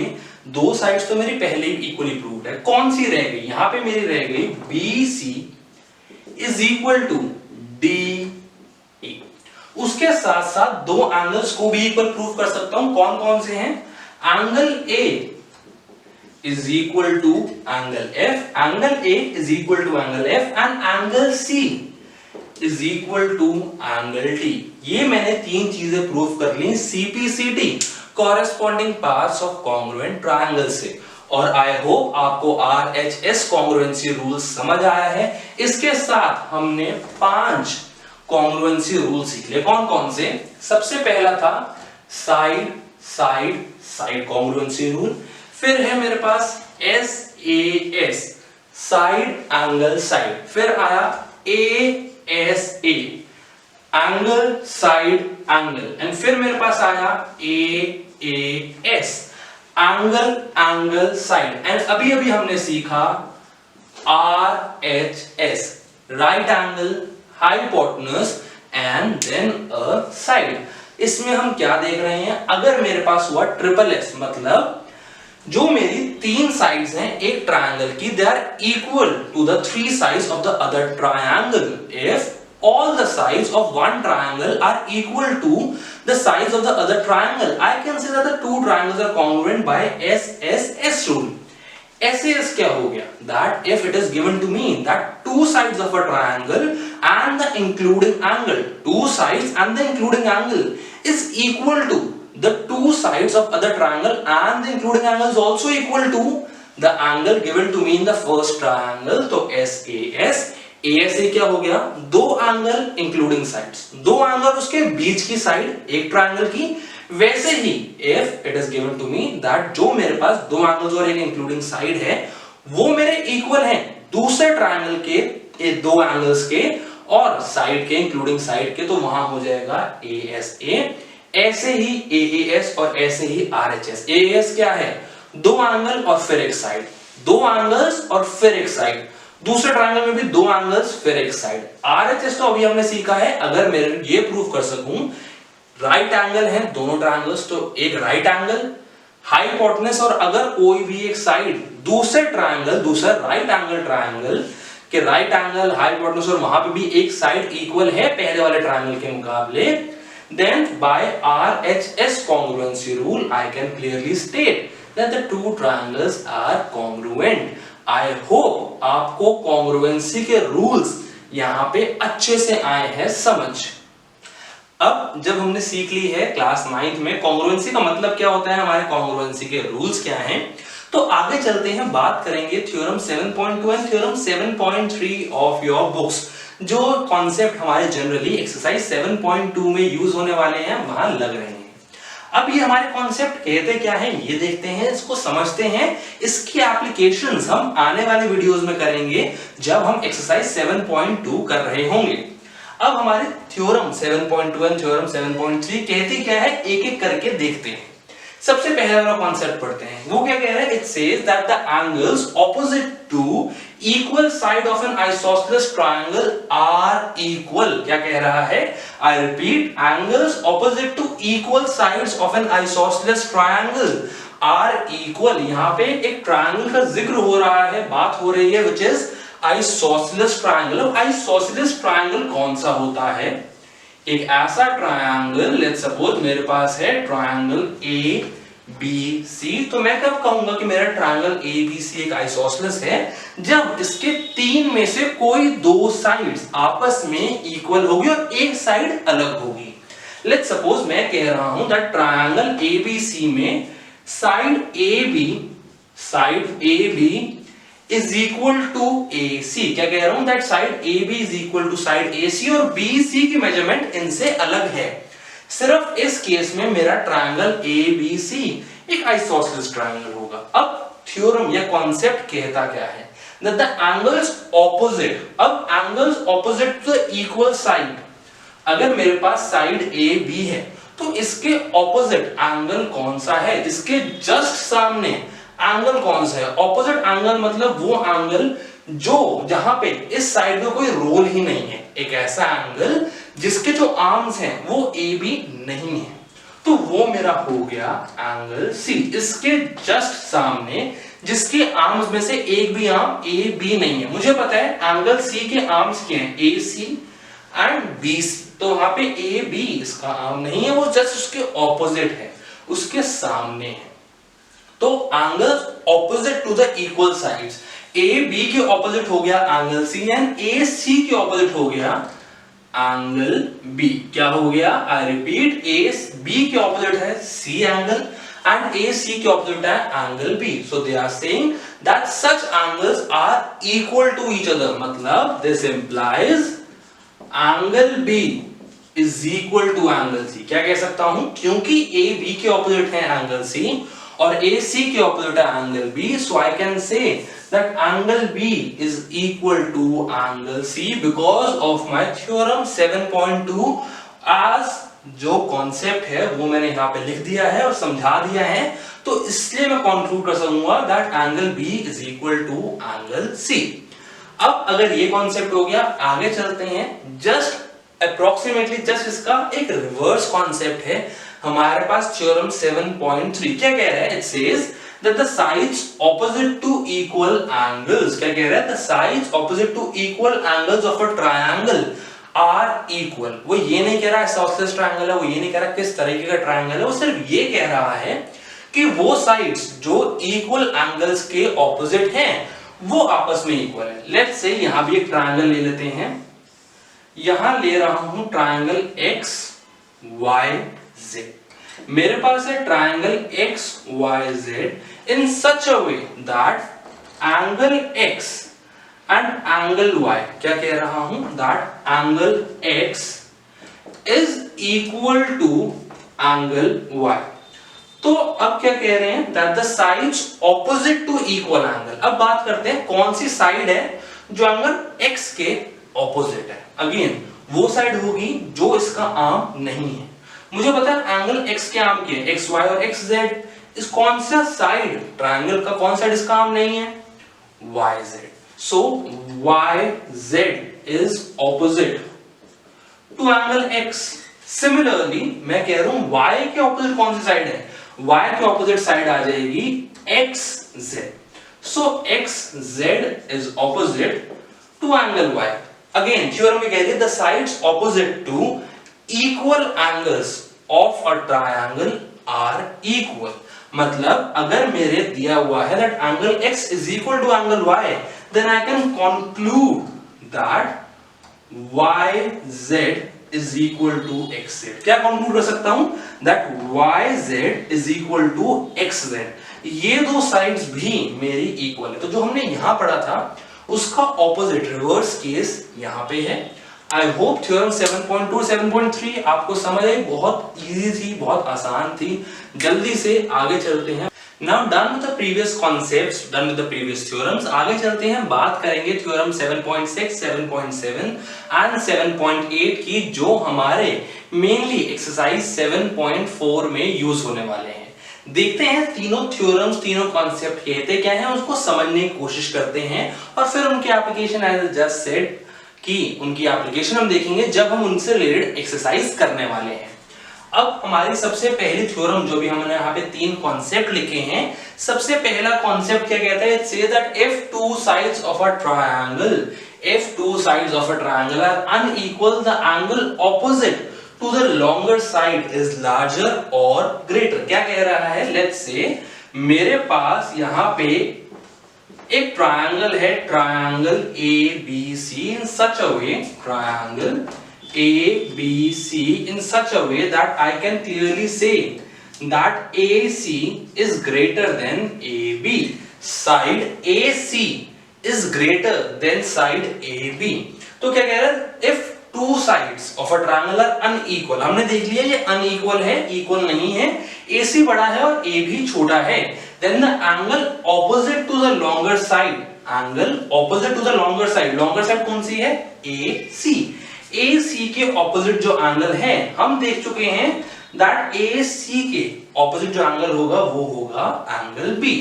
दो साइड्स तो मेरी पहले ही इक्वली प्रूव्ड है। कौन सी रह गई, यहां पे मेरी रह गई BC is equal to DE। उसके साथ साथ दो एंगल्स को भी इक्वल प्रूव कर सकता हूं। कौन कौन से हैं, angle A is equal to angle F, angle A is equal to angle F and angle C is equal to angle T। ये मैंने तीन चीजें प्रूव कर ली CPCT, corresponding parts of congruent triangle से। और आई होप आपको RHS congruency rule समझ आया है। इसके साथ हमने 5 कॉन्ग्रुएंसी रूल सीख लिए। कौन कौन से, सबसे पहला था side side side congruency rule. फिर है मेरे पास SAS साइड एंगल साइड। फिर आया ASA angle side angle, and फिर मेरे पास आया AAS angle angle side. And अभी अभी हमने सीखा RHS right angle hypotenuse and then uh side. इसमें हम क्या देख रहे हैं, अगर मेरे पास हुआ ट्रिपल एस, मतलब जो मेरी तीन साइड्स हैं एक ट्रायंगल की, they are equal to the three sides of the other triangle. If all the sides of one triangle are equal to the sides of the other triangle, I can say that the two triangles are congruent by SSS rule. SSS क्या हो गया, that if it is given to me that two sides of a triangle and the including angle, two sides and the including angle is equal to the two sides of other triangle and the including angle is also equal to the angle given to me in the first triangle, तो SAS ASA क्या हो गया, दो angle including sides, दो angle उसके बीच की side एक ट्रायंगल की। वैसे ही if it is given to me that जो मेरे पास दो एंगल्स और एक इंक्लूडिंग साइड है वो मेरे इक्वल हैं दूसरे ट्रायंगल के दो एंगल्स के और साइड के इंक्लूडिंग साइड के, तो वहां हो जाएगा ASA। ऐसे ही AAS और ऐसे ही RHS। AAS क्या है, दो एंगल और फिर एक साइड, दो एंगल्स और फिर एक साइड, दूसरे ट्रायंगल में भी दो एंगल्स फिर एक साइड। RHS तो अभी हमने सीखा है, अगर मैं ये प्रूव कर सकूं राइट एंगल है दोनों ट्रायंगल्स, तो एक राइट एंगल हाइपोटेनस और अगर कोई भी एक साइड दूसरे ट्रायंगल, दूसरा राइट एंगल ट्रायंगल के राइट एंगल हाइपोटेनस और वहां पे भी एक साइड इक्वल है पहले वाले ट्रायंगल के मुकाबले, then by RHS congruency rule I can clearly state that the two triangles are congruent। I hope आपको कॉन्ग्रुएंसी के रूल्स यहां पे अच्छे से आए हैं समझ। अब जब हमने सीख ली है क्लास 9th में कॉन्ग्रुएंसी का मतलब क्या होता है, हमारे कॉन्ग्रुएंसी के रूल्स क्या हैं, तो आगे चलते हैं, बात करेंगे theorem 7.2 and theorem 7.3 of your books. जो कॉन्सेप्ट हमारे जनरली एक्सरसाइज 7.2 में यूज होने वाले हैं वहां लग रहे हैं। अब ये हमारे कॉन्सेप्ट कहते क्या है ये देखते हैं, इसको समझते हैं, इसकी एप्लीकेशंस हम आने वाले वीडियोस में करेंगे जब हम एक्सरसाइज 7.2 कर रहे होंगे। अब हमारे थ्योरम 7.2 एंड थ्योरम 7.3 कहते क्या है एक एक करके देखते हैं। सबसे पहले वाला कॉन्सेप्ट पढ़ते हैं, वो क्या कह रहा है, it says that the angles opposite to equal side of an isosceles triangle are equal. क्या कह रहा है, I repeat, angles opposite to equal sides of an isosceles triangle are equal. यहां पे एक ट्रायंगल का जिक्र हो रहा है, बात हो रही है, व्हिच इज आइसोसेलेस ट्रायंगल। अब आइसोसेलेस ट्रायंगल कौन सा होता है, एक ऐसा ट्रायंगल, लेट्स सपोज मेरे पास है ट्रायंगल ABC, तो मैं कब कहूंगा कि मेरा ट्रायंगल ABC एक आइसोसेलेस है, जब इसके तीन में से कोई दो साइड्स आपस में इक्वल होगी और एक साइड अलग होगी। लेट्स सपोज मैं कह रहा हूं दैट ट्रायंगल ABC में side AB is equal to AC। क्या कह रहा हूं, that side AB is equal to side AC और BC की मेजरमेंट इनसे अलग है। सिर्फ इस केस में मेरा ट्रायंगल ABC एक आइसोसेलेस ट्रायंगल होगा। अब थ्योरम या कॉन्सेप्ट कहता क्या है, दैट द एंगल्स ऑपोजिट, अब angles opposite to the equal side, अगर मेरे पास साइड AB है तो इसके ऑपोजिट एंगल कौन सा है, इसके जस्ट सामने एंगल कौन सा है। ऑपोजिट एंगल मतलब वो एंगल जो जहां पे इस साइड में कोई रोल ही नहीं है, एक ऐसा एंगल जिसके जो आर्म्स हैं वो AB नहीं है, तो वो मेरा हो गया एंगल C। इसके जस्ट सामने जिसके आर्म्स में से एक भी आर्म AB नहीं है, मुझे पता है एंगल C के आर्म्स क्या हैं, AC एंड BC, तो वहां पे AB इसका आर्म नहीं है, वो जस्ट उसके ऑपोजिट है, उसके सामने है। तो angles opposite to the equal sides, AB के ऑपोजिट हो गया एंगल C एंड AC के ऑपोजिट हो गया एंगल B। क्या हो गया, आई रिपीट, AB के ऑपोजिट है C एंगल एंड AC के ऑपोजिट है angle B। So they are saying that such angles are equal to each other, मतलब this implies angle B is equal to angle C। क्या कह सकता हूं, क्योंकि AB के ऑपोजिट है एंगल C और AC के ऑपोजिट है angle B, so I can say that angle B is equal to angle C because of my theorem 7.2। as जो कॉन्सेप्ट है वो मैंने यहाँ पे लिख दिया है और समझा दिया है, तो इसलिए मैं कंक्लूड कर सकूंगा that angle B is equal to angle C। अब अगर ये कॉन्सेप्ट हो गया, आगे चलते हैं, जस्ट अप्रोक्सीमेटली जस्ट इसका एक रिवर्स कॉन्सेप्ट है हमारे पास थ्योरम 7.3 क्या कह रहा है, it says that the sides opposite to equal angles, क्या कह रहा है, the sides opposite to equal angles of a triangle are equal। वो ये नहीं कह रहा isosceles triangle है, वो ये नहीं कह रहा किस तरीके का ट्रायंगल है, वो सिर्फ ये कह रहा है कि वो साइड्स जो इक्वल एंगल्स के ऑपोजिट हैं वो आपस में इक्वल है। लेट्स से यहां भी एक ट्रायंगल ले लेते हैं, यहां ले रहा हूं ट्रायंगल एक्स वाई जेड। मेरे पास है triangle X Y Z in such a way that angle X and angle Y, क्या कह रहा हूं, that angle X is equal to angle Y. तो अब क्या कह रहे हैं, that the sides opposite to equal angle. अब बात करते हैं कौन सी साइड है जो एंगल एक्स के ऑपोजिट है। अगेन वो साइड होगी जो इसका आर्म नहीं है। मुझे पता है एंगल एक्स के आर्म के एक्स वाई और एक्स जेड, इस कौन सा साइड ट्रायंगल का कौन साइड इसका आर्म नहीं है, Y Z. So Y Z is opposite to angle X. Similarly मैं कह रहा हूं वाई के ऑपोजिट कौन सी साइड है, वाई के ऑपोजिट साइड आ जाएगी X Z. So X Z is opposite to angle Y. Again theorem में कह रही है the sides opposite to equal angles of a triangle are equal. मतलब अगर मेरे दिया हुआ है that angle x is equal to angle y, then I can conclude that yz is equal to xz। क्या कंक्लूड कर सकता हूं, that yz is equal to xz। ये दो साइड्स भी मेरी इक्वल है। तो जो हमने यहां पढ़ा था उसका ऑपोजिट रिवर्स केस यहां पे है। आई होप थ्योरम 7.2 7.3 आपको समझ आई, बहुत इजी थी, बहुत आसान थी। जल्दी से आगे चलते हैं। Now done with the previous concepts, done with the previous theorems, आगे चलते हैं, बात करेंगे थ्योरम 7.6 7.7 एंड 7.8 की, जो हमारे मेनली एक्सरसाइज 7.4 में यूज होने वाले हैं। देखते हैं तीनों थ्योरम्स, तीनों कॉन्सेप्ट कहते क्या हैं, उसको समझने की कोशिश करते हैं और फिर उनकी एप्लीकेशन एज जस्ट सेड कि उनकी एप्लीकेशन हम देखेंगे जब हम उनसे रिलेटेड एक्सरसाइज करने वाले हैं। अब हमारी सबसे पहली थ्योरम, जो भी हमने यहाँ पे तीन कॉन्सेप्ट लिखे हैं, सबसे पहला कॉन्सेप्ट क्या कहता है, it says that if two sides of a triangle, if two sides of a triangle are unequal, the angle opposite to the longer side is larger और ग्रेटर। क्या कह रहा है, लेट्स से मेरे पास यहाँ पे एक ट्रायंगल है, triangle ABC in such a way, triangle ABC in such a way that I can clearly see that AC is greater than AB, side AC is greater than side AB। तो क्या कह रहा है, if two sides of a triangle are unequal, हमने देख लिया ये unequal है, इक्वल नहीं है, AC बड़ा है और AB छोटा है, then the angle opposite to the longer side, angle opposite to the longer side, longer side कौन सी है, AC, AC के opposite जो एंगल है हम देख चुके हैं that AC के opposite जो एंगल होगा वो होगा एंगल B,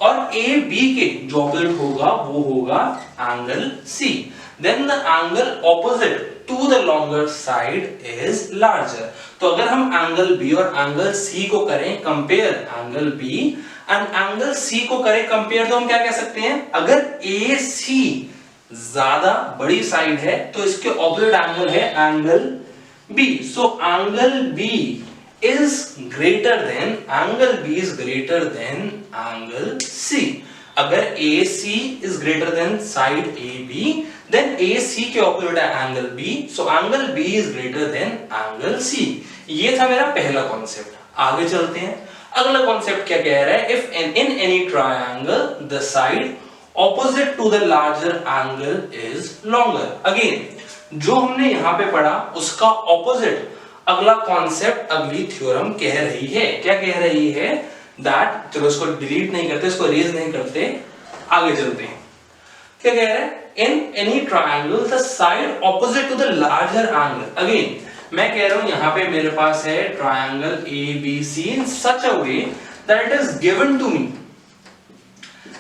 और AB के जो opposite होगा वो होगा angle C, then the angle opposite to the longer side is larger। तो अगर हम एंगल B और एंगल C को करें compare, angle B and angle C को करें कंपेयर, तो हम क्या कह सकते हैं, अगर AC ज्यादा बड़ी साइड है तो इसके ऑपोजिट एंगल है angle B, so angle B is greater than, angle B is greater than angle C। अगर AC is greater than side AB, then AC के ऑपोजिट है angle B, so angle B is greater than angle C। ये था मेरा पहला concept. आगे चलते हैं, अगला कॉन्सेप्ट क्या कह रहा है, if in any triangle the side opposite to the larger angle is longer. Again जो हमने यहां पे पढ़ा उसका ऑपोजिट अगला कॉन्सेप्ट, अगली थ्योरम कह रही है। क्या कह रही है, दैट, चलो इसको डिलीट नहीं करते, इसको रेज नहीं करते, आगे चलते हैं। क्या कह रहा है, in any triangle the side opposite to the larger angle. Again मैं कह रहा हूं यहां पे मेरे पास है triangle ABC in such a way that it is given to me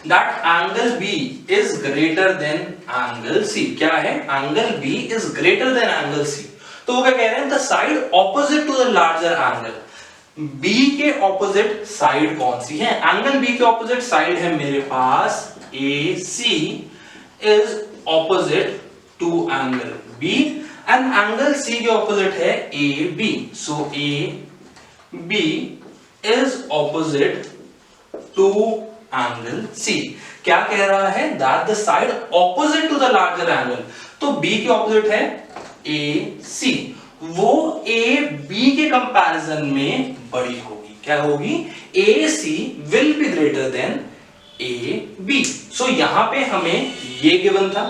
that angle B is greater than angle C। क्या है, angle B is greater than angle C। तो वो क्या कह रहे हैं, the side opposite to the larger angle. B के opposite side कौन सी है? एंगल B के ऑपोजिट साइड है मेरे पास AC is opposite to angle B and angle C के ऑपोजिट है AB। So AB is opposite to angle C। क्या कह रहा है? That the side opposite to the larger angle. तो B के ऑपोजिट है AC, वो AB के कंपैरिजन में बड़ी होगी। क्या होगी? AC will be greater than AB। So यहां पे हमें ये गिवन था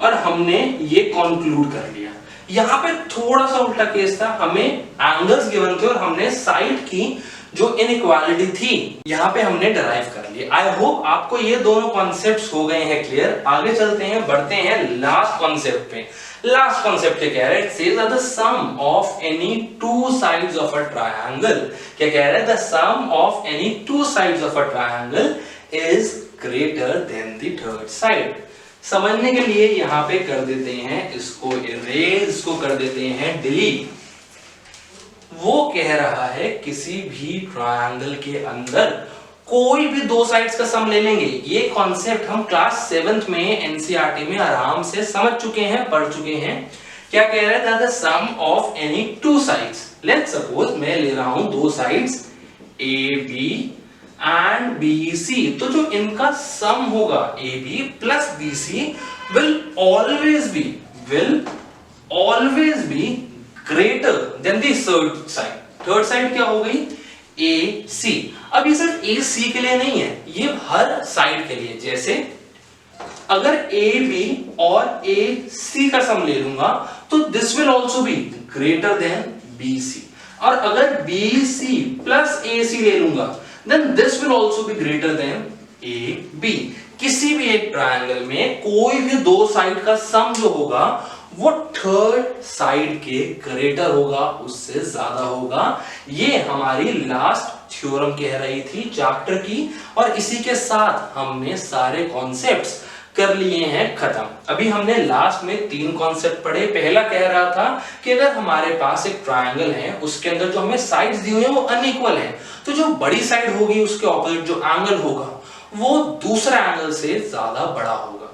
और हमने ये कंक्लूड कर लिया। यहां पे थोड़ा सा उल्टा केस था, हमें एंगल्स गिवन थे और हमने साइड की जो इनइक्वालिटी थी यहां पे हमने डराइव कर लिया। आई होप आपको ये दोनों कॉन्सेप्ट्स हो गए हैं क्लियर। आगे चलते हैं, बढ़ते हैं लास्ट कॉन्सेप्ट पे। लास्ट कॉन्सेप्ट क्या कह रहा है? It says that the sum of any two sides of a triangle. क्या कह रहा है? The sum of any two sides of a triangle is greater than the third side. समझने के लिए यहां पे कर देते हैं इसको इरेज, इसको कर देते हैं डिलीट। वो कह रहा है किसी भी ट्रायंगल के अंदर कोई भी दो साइड्स का सम ले लेंगे। ये कॉन्सेप्ट हम क्लास 7th में एनसीईआरटी में आराम से समझ चुके हैं, पढ़ चुके हैं। क्या कह रहा है? That the sum of any two sides, let's suppose मैं ले रहा हूं दो साइड्स AB एंड BC, तो जो इनका सम होगा AB plus BC will always be greater than the third side. Third side क्या हो गई? AC। अब ये सिर्फ AC के लिए नहीं है, ये हर साइड के लिए। जैसे अगर AB और AC का सम ले लूंगा तो this will also be greater than BC, और अगर BC प्लस AC ले लूंगा then this will also be greater than AB। किसी भी एक ट्रायंगल में कोई भी दो साइड का सम जो होगा वो थर्ड साइड के ग्रेटर होगा, उससे ज्यादा होगा। ये हमारी लास्ट थ्योरम कह रही थी चैप्टर की, और इसी के साथ हमने सारे कॉन्सेप्ट्स कर लिए हैं खत्म। अभी हमने लास्ट में 3 कॉन्सेप्ट पढ़े। पहला कह रहा था कि अगर हमारे पास एक ट्रायंगल है, उसके अंदर जो हमें साइड्स दी हुई हैं वो अनइक्वल हैं, तो जो बड़ी साइड होगी उसके ऑपोजिट जो एंगल होगा वो दूसरा एंगल से ज्यादा बड़ा होगा।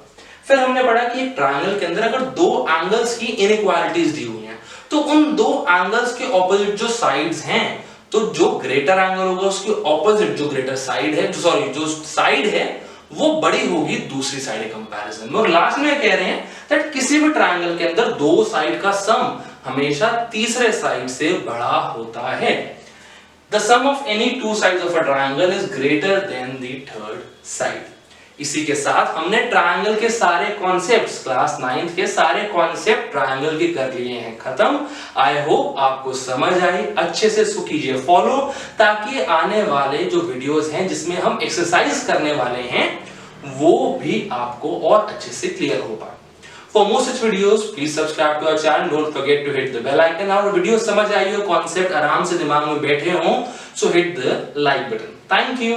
फिर हमने पढ़ा कि एक ट्रायंगल के अंदर अगर दो एंगल्स की इनइक्वालिटीज दी हुई हैं तो उन दो एंगल्स के ऑपोजिट जो साइड्स हैं, तो जो ग्रेटर एंगल होगा उसके ऑपोजिट जो ग्रेटर साइड है, जो साइड है वो बड़ी होगी दूसरी साइड के कंपैरिजन में। और लास्ट में कह रहे हैं दैट किसी भी ट्रायंगल के अंदर दो साइड का सम हमेशा तीसरे साइड से बड़ा होता है। The sum of any two sides of a triangle is greater than the third side। इसी के साथ हमने ट्रायंगल के सारे कॉन्सेप्ट्स, क्लास 9th के सारे कॉन्सेप्ट ट्रायंगल के कर लिए हैं खत्म। आई होप आपको समझ आई। अच्छे से इसको कीजिए फॉलो, ताकि आने वाले जो वीडियोस हैं जिसमें हम एक्सरसाइज करने वाले हैं वो भी आपको और अच्छे से क्लियर हो पाए। For more such videos, please subscribe to our channel. Don't forget to hit the bell icon. और वीडियो समझ आई हो, कॉन्सेप्ट आराम से दिमाग में बैठे हो, so hit the like button. Thank you.